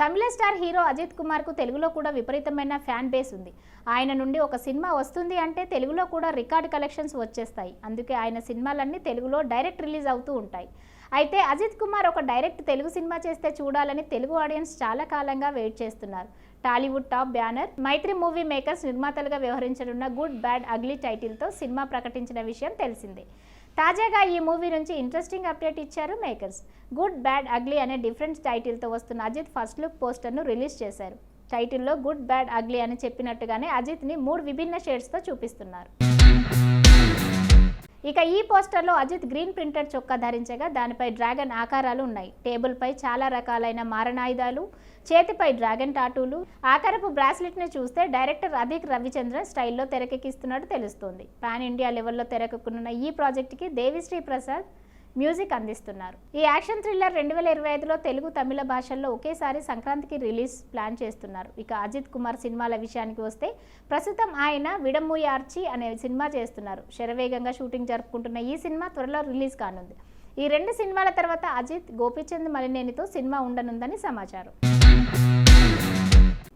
తమిళ star hero Ajit Kumar కు తెలుగులో కూడా విపరీతమైన ఫ్యాన్ బేస్ ఉంది. ఆయన నుండి ఒక సినిమా వస్తుంది అంటే తెలుగులో కూడా రికార్డ్ కలెక్షన్స్ వచ్చేస్తాయి. అందుకే ఆయన సినిమాలన్నీ తెలుగులో డైరెక్ట్ రిలీజ్ అవుతూ ఉంటాయి. అయితే అజిత్ కుమార్ ఒక డైరెక్ట్ తెలుగు సినిమా చేస్తే చూడాలని తెలుగు ఆడియన్స్ చాలా కాలంగా వెయిట్ చేస్తున్నారు. టాలీవుడ్ టాప్ బ్యానర్ మైత్రి మూవీ మేకర్స్ నిర్మాతలుగా వ్యవహరించనున్న గుడ్ బ్యాడ్ అగ్లీ టైటిల్తో సినిమా ప్రకటించిన విషయం తెలిసిందే. తాజాగా ఈ మూవీ నుంచి ఇంట్రెస్టింగ్ అప్డేట్ ఇచ్చారు మేకర్స్. గుడ్ బ్యాడ్ అగ్లీ అనే డిఫరెంట్ టైటిల్తో వస్తున్న అజిత్ ఫస్ట్ లుక్ పోస్టర్ను రిలీజ్ చేశారు. టైటిల్లో గుడ్ బ్యాడ్ అగ్లీ అని చెప్పినట్టుగానే అజిత్ని 3 విభిన్న షేడ్స్తో చూపిస్తున్నారు. ఇక ఈ పోస్టర్లో అజిత్ గ్రీన్ ప్రింటెడ్ చొక్కా ధరించగా దానిపై డ్రాగన్ ఆకారాలు ఉన్నాయి. టేబుల్పై చాలా రకాలైన మారణాయుధాలు, చేతిపై డ్రాగన్ టాటూలు, ఆకారపు బ్రాస్లెట్ని చూస్తే డైరెక్టర్ అదిక్ రవిచంద్రన్ స్టైల్లో తెరకెక్కిస్తున్నట్టు తెలుస్తోంది. పాన్ ఇండియా లెవెల్లో తెరకెక్కనున్న ఈ ప్రాజెక్టుకి దేవిశ్రీ ప్రసాద్ మ్యూజిక్ అందిస్తున్నారు. ఈ యాక్షన్ థ్రిల్లర్ 2025లో తెలుగు, తమిళ భాషల్లో ఒకేసారి సంక్రాంతికి రిలీజ్ ప్లాన్ చేస్తున్నారు. ఇక అజిత్ కుమార్ సినిమాల విషయానికి వస్తే ప్రస్తుతం ఆయన విడమ్ముయార్చి అనే సినిమా చేస్తున్నారు. శరవేగంగా షూటింగ్ జరుపుకుంటున్న ఈ సినిమా త్వరలో రిలీజ్ కానుంది. ఈ 2 సినిమాల తర్వాత అజిత్ గోపీచంద్ మలినేనితో సినిమా ఉండనుందని సమాచారం.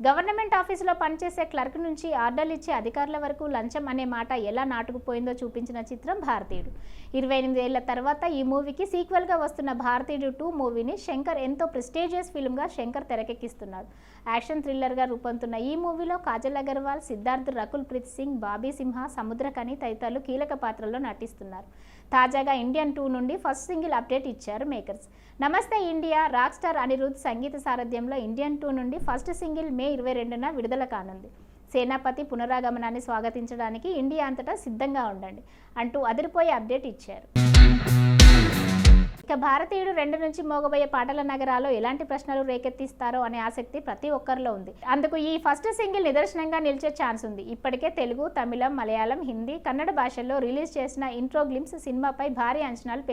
గవర్నమెంట్ ఆఫీసులో పనిచేసే క్లర్క్ నుంచి ఆర్డర్లు ఇచ్చే అధికారుల వరకు లంచం అనే మాట ఎలా నాటుకుపోయిందో చూపించిన చిత్రం భారతీయుడు. 28 ఏళ్ల తర్వాత ఈ మూవీకి సీక్వెల్గా వస్తున్న భారతీయుడు 2 మూవీని శంకర్ ఎంతో ప్రెస్టీజియస్ ఫిల్మ్గా శంకర్ తెరకెక్కిస్తున్నాడు. యాక్షన్ థ్రిల్లర్గా రూపొందుతున్న ఈ మూవీలో కాజల్ అగర్వాల్, సిద్ధార్థ్, రకుల్ ప్రీత్ సింగ్, బాబీ సింహ, సముద్రకని తదితరులు కీలక పాత్రల్లో నటిస్తున్నారు. తాజాగా ఇండియన్ 2 నుండి ఫస్ట్ సింగిల్ అప్డేట్ ఇచ్చారు మేకర్స్. నమస్తే ఇండియా రాక్ స్టార్ అనిరుద్ సంగీత సారథ్యంలో ఇండియన్ 2 నుండి ఫస్ట్ సింగిల్ మే 22న విడుదల కానుంది. సేనాపతి పునరాగమనాన్ని స్వాగతించడానికి ఇండియా అంతటా సిద్ధంగా ఉండండి అంటూ అదిరిపోయే అప్డేట్ ఇచ్చారు. ఇక భారతీయుడు 2 నుంచి మోగబోయే పాటల నగరాల్లో ఎలాంటి ప్రశ్నలు రేకెత్తిస్తారో అనే ఆసక్తి ప్రతి ఒక్కరిలో ఉంది. అందుకు ఈ ఫస్ట్ సింగిల్ నిదర్శనంగా నిలిచే ఛాన్స్ ఉంది. ఇప్పటికే తెలుగు, తమిళం, మలయాళం, హిందీ, కన్నడ భాషల్లో రిలీజ్ చేసిన ఇంట్రో గ్లింప్స్ సినిమాపై భారీ అంచనాలు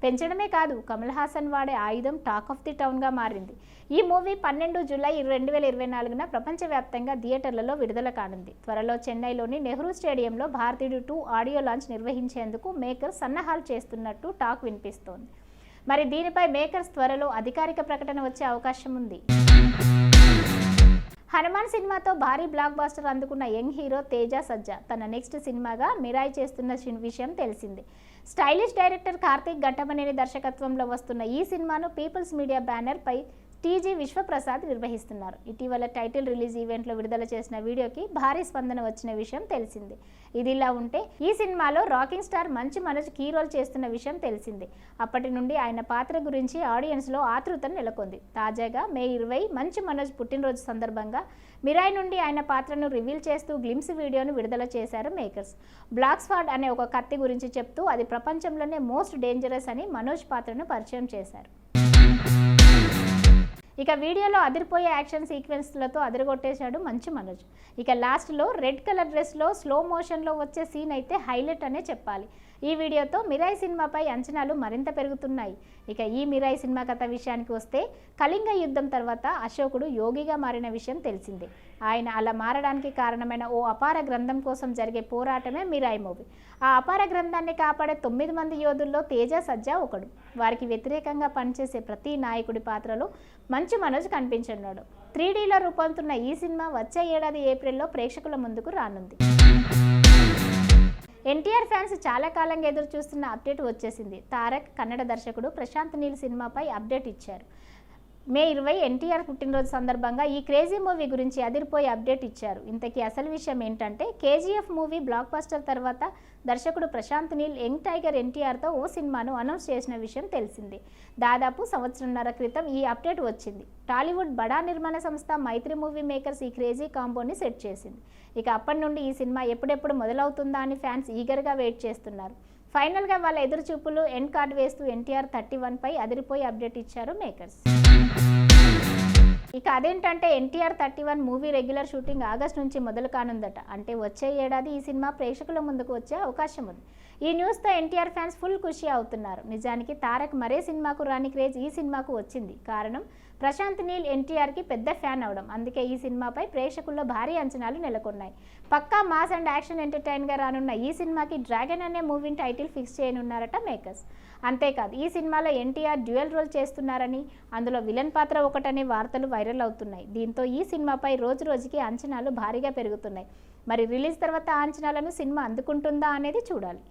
పెంచడమే కాదు, కమల్ హాసన్ వాడే ఆయుధం టాక్ ఆఫ్ ది టౌన్గా మారింది. ఈ మూవీ 12 జూలై 2024న ప్రపంచవ్యాప్తంగా థియేటర్లలో విడుదల కానుంది. త్వరలో చెన్నైలోని నెహ్రూ స్టేడియంలో భారతీయుడు 2 ఆడియో లాంచ్ నిర్వహించేందుకు మేకర్స్ సన్నాహాలు చేస్తున్నట్టు టాక్ వినిపిస్తోంది. మరి దీనిపై మేకర్స్ త్వరలో అధికారిక ప్రకటన వచ్చే అవకాశం ఉంది. హనుమాన్ సినిమాతో భారీ బ్లాక్ బాస్టర్ అందుకున్న యంగ్ హీరో తేజ సజ్జా తన నెక్స్ట్ సినిమాగా మిరాయి చేస్తున్న విషయం తెలిసిందే. స్టైలిష్ డైరెక్టర్ కార్తీక్ ఘట్టమనేని దర్శకత్వంలో వస్తున్న ఈ సినిమాను పీపుల్స్ మీడియా బ్యానర్ పై టీజీ విశ్వప్రసాద్ నిర్వహిస్తున్నారు. ఇటీవల టైటిల్ రిలీజ్ ఈవెంట్లో విడుదల చేసిన వీడియోకి భారీ స్పందన వచ్చిన విషయం తెలిసిందే. ఇదిలా ఉంటే ఈ సినిమాలో rocking star Manchu Manoj key role చేస్తున్న విషయం తెలిసిందే. అప్పటి నుండి ఆయన పాత్ర గురించి ఆడియన్స్లో ఆతృత నెలకొంది. తాజాగా మే 20 మంచు మనోజ్ పుట్టినరోజు సందర్భంగా మిరాయి నుండి ఆయన పాత్రను రివీల్ చేస్తూ గ్లిమ్స్ వీడియోను విడుదల చేశారు మేకర్స్. బ్లాక్ స్వాడ్ అనే ఒక కత్తి గురించి చెప్తూ అది ప్రపంచంలోనే మోస్ట్ డేంజరస్ అని మనోజ్ పాత్రను పరిచయం చేశారు. ఇక వీడియోలో అదిరిపోయే యాక్షన్ సీక్వెన్స్లతో అదిరగొట్టేశాడు మంచు మనోజ్. ఇక లాస్ట్లో రెడ్ కలర్ డ్రెస్లో స్లో మోషన్లో వచ్చే సీన్ అయితే హైలైట్ అనే చెప్పాలి. ఈ వీడియోతో మిరాయి సినిమాపై అంచనాలు మరింత పెరుగుతున్నాయి. ఇక ఈ మిరాయి సినిమా కథ విషయానికి వస్తే కళింగ యుద్ధం తర్వాత అశోకుడు యోగిగా మారిన విషయం తెలిసిందే. ఆయన అలా మారడానికి కారణమైన ఓ అపార గ్రంథం కోసం జరిగే పోరాటమే మిరాయి మూవీ. ఆ అపార గ్రంథాన్ని కాపాడే 9 మంది యోధుల్లో తేజ సజ్జా ఒకడు. వారికి వ్యతిరేకంగా పనిచేసే ప్రతి నాయకుడి పాత్రలో మంచు మనోజ్ కనిపించనున్నాడు. 3Dలో రూపొందుతున్న ఈ సినిమా వచ్చే ఏడాది ఏప్రిల్లో ప్రేక్షకుల ముందుకు రానుంది. ఎన్టీఆర్ ఫ్యాన్స్ చాలా కాలంగా ఎదురు చూస్తున్న అప్డేట్ వచ్చేసింది. తారక్ కన్నడ దర్శకుడు ప్రశాంత్ నీల్ సినిమాపై అప్డేట్ ఇచ్చారు. మే 20 ఎన్టీఆర్ పుట్టినరోజు సందర్భంగా ఈ క్రేజీ మూవీ గురించి అదిరిపోయి అప్డేట్ ఇచ్చారు. ఇంతకీ అసలు విషయం ఏంటంటే కేజీఎఫ్ మూవీ బ్లాక్ బస్టర్ తర్వాత దర్శకుడు ప్రశాంత్ నీల్ యంగ్ టైగర్ ఎన్టీఆర్తో ఓ సినిమాను అనౌన్స్ చేసిన విషయం తెలిసిందే. దాదాపు సంవత్సరంన్నర క్రితం ఈ అప్డేట్ వచ్చింది. టాలీవుడ్ బడా నిర్మాణ సంస్థ మైత్రి మూవీ మేకర్స్ ఈ క్రేజీ కాంబోని సెట్ చేసింది. ఇక అప్పటి నుండి ఈ సినిమా ఎప్పుడెప్పుడు మొదలవుతుందా అని ఫ్యాన్స్ ఈగర్గా వెయిట్ చేస్తున్నారు. ఫైనల్గా వాళ్ళ ఎదురు చూపులు ఎండ్ కార్డ్ వేస్తూ ఎన్టీఆర్ 31 పై అదిరిపోయి అప్డేట్ ఇచ్చారు మేకర్స్. ఇక అదేంటంటే NTR 31 movie regular shooting August నుంచి మొదలు కానుందట. అంటే వచ్చే ఏడాది ఈ సినిమా ప్రేక్షకుల ముందుకు వచ్చే అవకాశం ఉంది. ఈ న్యూస్తో ఎన్టీఆర్ ఫ్యాన్స్ ఫుల్ ఖుషి అవుతున్నారు. నిజానికి తారక్ మరే సినిమాకు రాని క్రేజ్ ఈ సినిమాకు వచ్చింది. కారణం ప్రశాంత్ నీల్ ఎన్టీఆర్కి పెద్ద ఫ్యాన్ అవడం. అందుకే ఈ సినిమాపై ప్రేక్షకుల్లో భారీ అంచనాలు నెలకొన్నాయి. పక్కా మాస్ అండ్ యాక్షన్ ఎంటర్టైన్గా రానున్న ఈ సినిమాకి డ్రాగన్ అనే మూవీని టైటిల్ ఫిక్స్ చేయనున్నారట మేకర్స్. అంతేకాదు ఈ సినిమాలో ఎన్టీఆర్ డ్యూయల్ రోల్ చేస్తున్నారని, అందులో విలన్ పాత్ర ఒకటనే వార్తలు వైరల్ అవుతున్నాయి. దీంతో ఈ సినిమాపై రోజు రోజుకి అంచనాలు భారీగా పెరుగుతున్నాయి. మరి రిలీజ్ తర్వాత ఆ అంచనాలను సినిమా అందుకుంటుందా అనేది చూడాలి.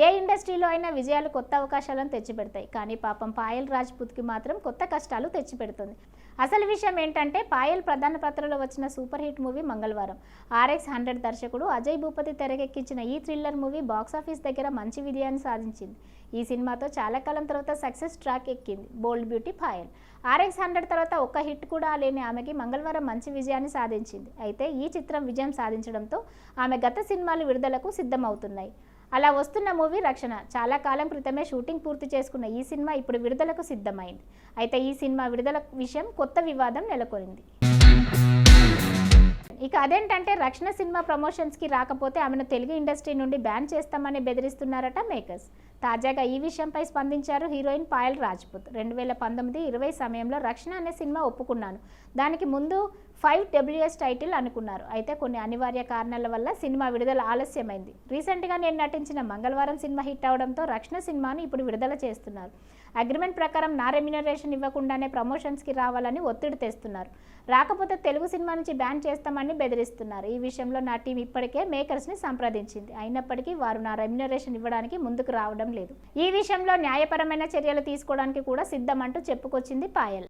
ఏ ఇండస్ట్రీలో అయినా విజయాలు కొత్త అవకాశాలను తెచ్చిపెడతాయి. కానీ పాపం పాయల్ రాజ్పూత్కి మాత్రం కొత్త కష్టాలు తెచ్చిపెడుతుంది. అసలు విషయం ఏంటంటే పాయల్ ప్రధాన పాత్రలో వచ్చిన సూపర్ హిట్ మూవీ మంగళవారం. RX100 దర్శకుడు అజయ్ భూపతి తెరకెక్కించిన ఈ థ్రిల్లర్ మూవీ బాక్సాఫీస్ దగ్గర మంచి విజయాన్ని సాధించింది. ఈ సినిమాతో చాలా కాలం తర్వాత సక్సెస్ ట్రాక్ ఎక్కింది బోల్డ్ బ్యూటీ పాయల్. RX100 తర్వాత ఒక్క హిట్ కూడా లేని ఆమెకి మంగళవారం మంచి విజయాన్ని సాధించింది. అయితే ఈ చిత్రం విజయం సాధించడంతో ఆమె గత సినిమాలు విడుదలకు సిద్ధమవుతున్నాయి. అలా వస్తున్న మూవీ రక్షణ. చాలా కాలం క్రితమే షూటింగ్ పూర్తి చేసుకున్న ఈ సినిమా ఇప్పుడు విడుదలకు సిద్ధమైంది. అయితే ఈ సినిమా విడుదల విషయం కొత్త వివాదం నెలకొంది. ఇక అదేంటంటే రక్షణ సినిమా ప్రమోషన్స్కి రాకపోతే ఆమెను తెలుగు ఇండస్ట్రీ నుండి బ్యాన్ చేస్తామని బెదిరిస్తున్నారట మేకర్స్. తాజాగా ఈ విషయంపై స్పందించారు హీరోయిన్ పాయల్ రాజ్పూత్. 2019-20 సమయంలో రక్షణ అనే సినిమా ఒప్పుకున్నాను. దానికి ముందు 5WS టైటిల్ అనుకున్నారు. అయితే కొన్ని అనివార్య కారణాల వల్ల సినిమా విడుదల ఆలస్యమైంది. రీసెంట్గా నేను నటించిన మంగళవారం సినిమా హిట్ అవడంతో రక్షణ సినిమాను ఇప్పుడు విడుదల చేస్తున్నారు. అగ్రిమెంట్ ప్రకారం నా రెమ్యునరేషన్ ఇవ్వకుండానే ప్రమోషన్స్కి రావాలని ఒత్తిడి తెస్తున్నారు. రాకపోతే తెలుగు సినిమా నుంచి బ్యాన్ చేస్తామని బెదిరిస్తున్నారు. ఈ విషయంలో నా టీం ఇప్పటికే మేకర్స్ని సంప్రదించింది. అయినప్పటికీ వారు నా రెమ్యునరేషన్ ఇవ్వడానికి ముందుకు రావడం లేదు. ఈ విషయంలో న్యాయపరమైన చర్యలు తీసుకోవడానికి కూడా సిద్ధమంటూ చెప్పుకొచ్చింది పాయల్.